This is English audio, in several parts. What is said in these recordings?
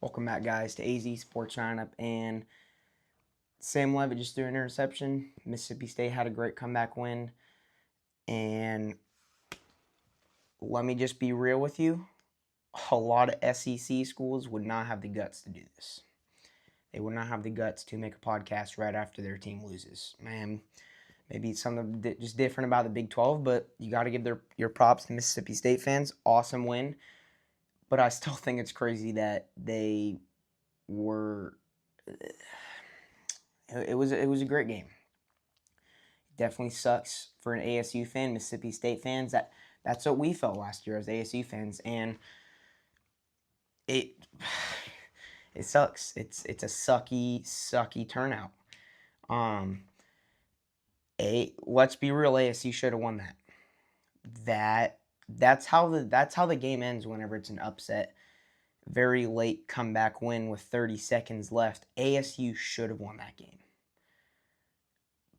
Welcome back, guys, to AZ Sports Roundup. And Sam Levitt just threw an interception. Mississippi State had a great comeback win. And let me just be real with you. A lot of SEC schools would not have the guts to do this. They would not have the guts to make a podcast right after their team loses. Man, maybe it's something just different about the Big 12, but you got to give your props to Mississippi State fans. Awesome win. But I still think it's crazy that they were... It was a great game. It definitely sucks for an ASU fan, Mississippi State fans. That's what we felt last year as ASU fans, and it sucks. It's a sucky turnout. Let's be real. ASU should have won that. That's how the game ends whenever it's an upset. Very late comeback win with 30 seconds left. ASU should have won that game.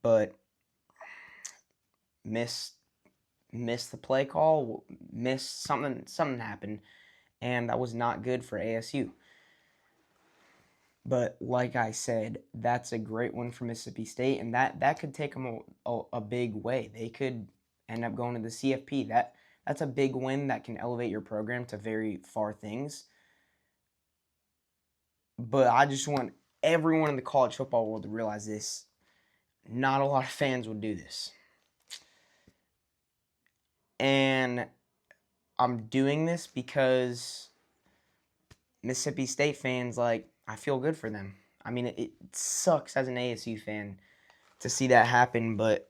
But missed the play call, missed something happened, and that was not good for ASU. But like I said, that's a great one for Mississippi State, and that could take them a big way. They could end up going to the CFP. That's a big win that can elevate your program to very far things. But I just want everyone in the college football world to realize this. Not a lot of fans would do this. And I'm doing this because Mississippi State fans, I feel good for them. I mean, it sucks as an ASU fan to see that happen, but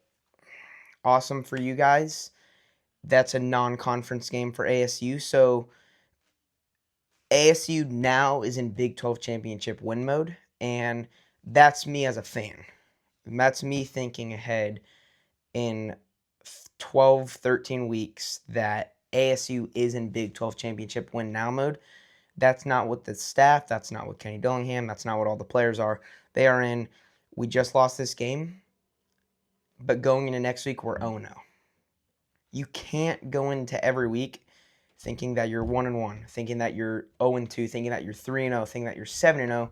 awesome for you guys. That's a non-conference game for ASU, so ASU now is in Big 12 championship win mode, and that's me as a fan. That's me thinking ahead in 12, 13 weeks that ASU is in Big 12 championship win now mode. That's not what the staff, that's not what Kenny Dillingham, that's not what all the players are. They are in, we just lost this game, but going into next week, we're 0-0. You can't go into every week thinking that you're 1-1, thinking that you're 0-2, thinking that you're 3-0, thinking that you're 7-0,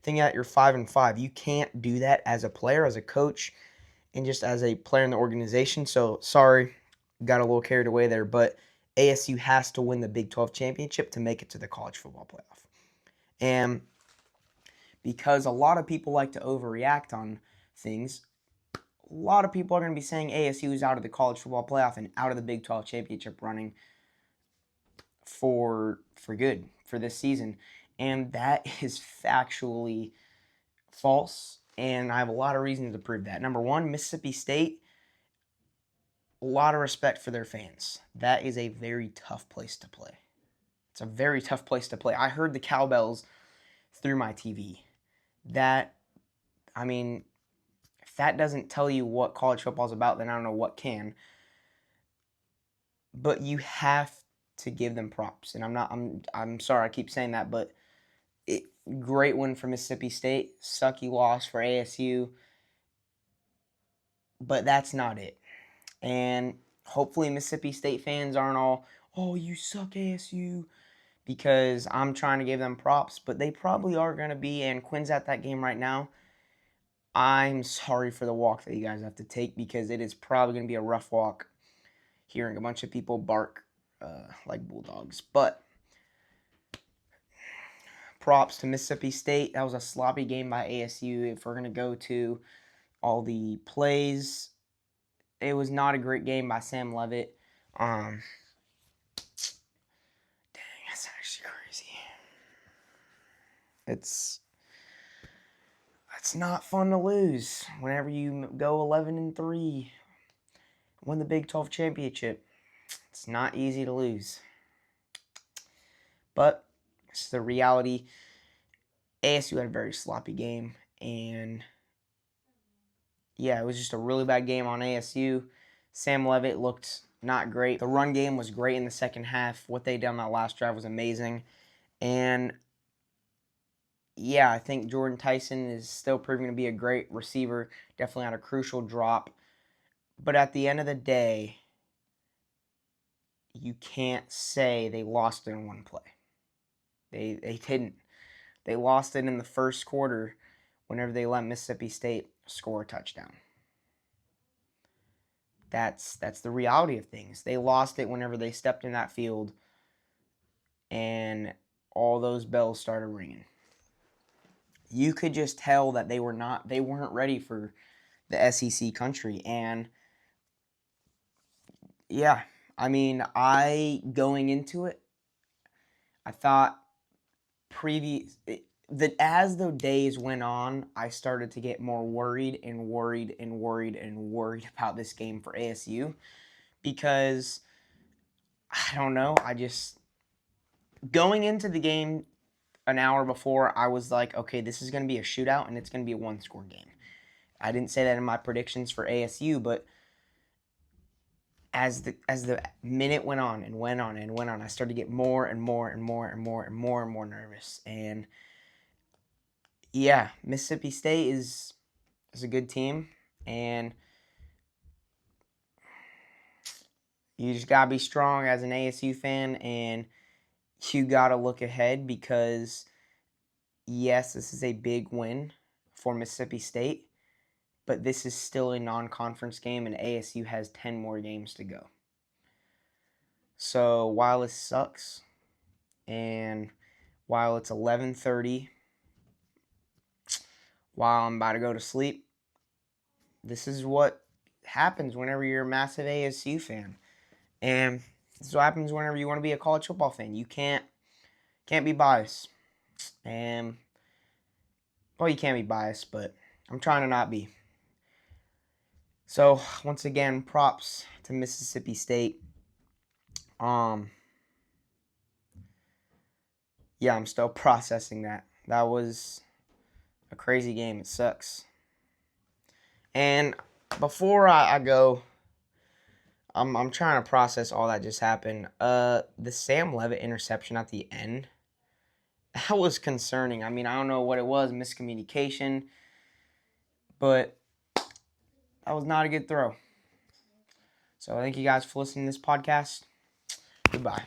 thinking that you're 5-5. You can't do that as a player, as a coach, and just as a player in the organization. So, sorry, got a little carried away there, but ASU has to win the Big 12 championship to make it to the college football playoff. And because a lot of people like to overreact on things, a lot of people are going to be saying ASU is out of the college football playoff and out of the Big 12 championship running for good for this season. And that is factually false, and I have a lot of reasons to prove that. Number one, Mississippi State, a lot of respect for their fans. That is a very tough place to play. It's a very tough place to play. I heard the cowbells through my TV. If that doesn't tell you what college football is about, then I don't know what can. But you have to give them props. And I'm sorry I keep saying that, but great win for Mississippi State. Sucky loss for ASU. But that's not it. And hopefully Mississippi State fans aren't all, oh, you suck, ASU, because I'm trying to give them props, but they probably are going to be, and Quinn's at that game right now. I'm sorry for the walk that you guys have to take, because it is probably going to be a rough walk hearing a bunch of people bark like bulldogs. But props to Mississippi State. That was a sloppy game by ASU. If we're going to go to all the plays, it was not a great game by Sam Levitt. Dang, that's actually crazy. It's not fun to lose whenever you go 11-3, win the Big 12 championship. It's not easy to lose. But it's the reality. ASU had a very sloppy game, and yeah, it was just a really bad game on ASU. Sam Levitt looked not great. The run game was great in the second half. What they did on that last drive was amazing. And yeah, I think Jordan Tyson is still proving to be a great receiver. Definitely had a crucial drop. But at the end of the day, you can't say they lost in one play. They didn't. They lost it in the first quarter whenever they let Mississippi State score a touchdown. That's the reality of things. They lost it whenever they stepped in that field and all those bells started ringing. You could just tell that they weren't ready for the SEC country. And yeah, I mean, going into it, I thought that as the days went on, I started to get more worried about this game for ASU, because I don't know, going into the game an hour before, I was like, okay, this is going to be a shootout and it's going to be a one-score game. I didn't say that in my predictions for ASU, but as the minute went on, I started to get more and more nervous. And yeah, Mississippi State is a good team, and you just gotta be strong as an ASU fan, and you gotta look ahead, because yes, this is a big win for Mississippi State, but this is still a non-conference game, and ASU has 10 more games to go. So while it sucks, and while it's 11:30, while I'm about to go to sleep, this is what happens whenever you're a massive ASU fan. And this is what happens whenever you want to be a college football fan. You can't be biased. And, well, you can't be biased, but I'm trying to not be. So, once again, props to Mississippi State. Yeah, I'm still processing that. That was a crazy game. It sucks. And before I go, I'm trying to process all that just happened. The Sam Levitt interception at the end, that was concerning. I mean, I don't know what it was, miscommunication, but that was not a good throw. So thank you guys for listening to this podcast. Goodbye.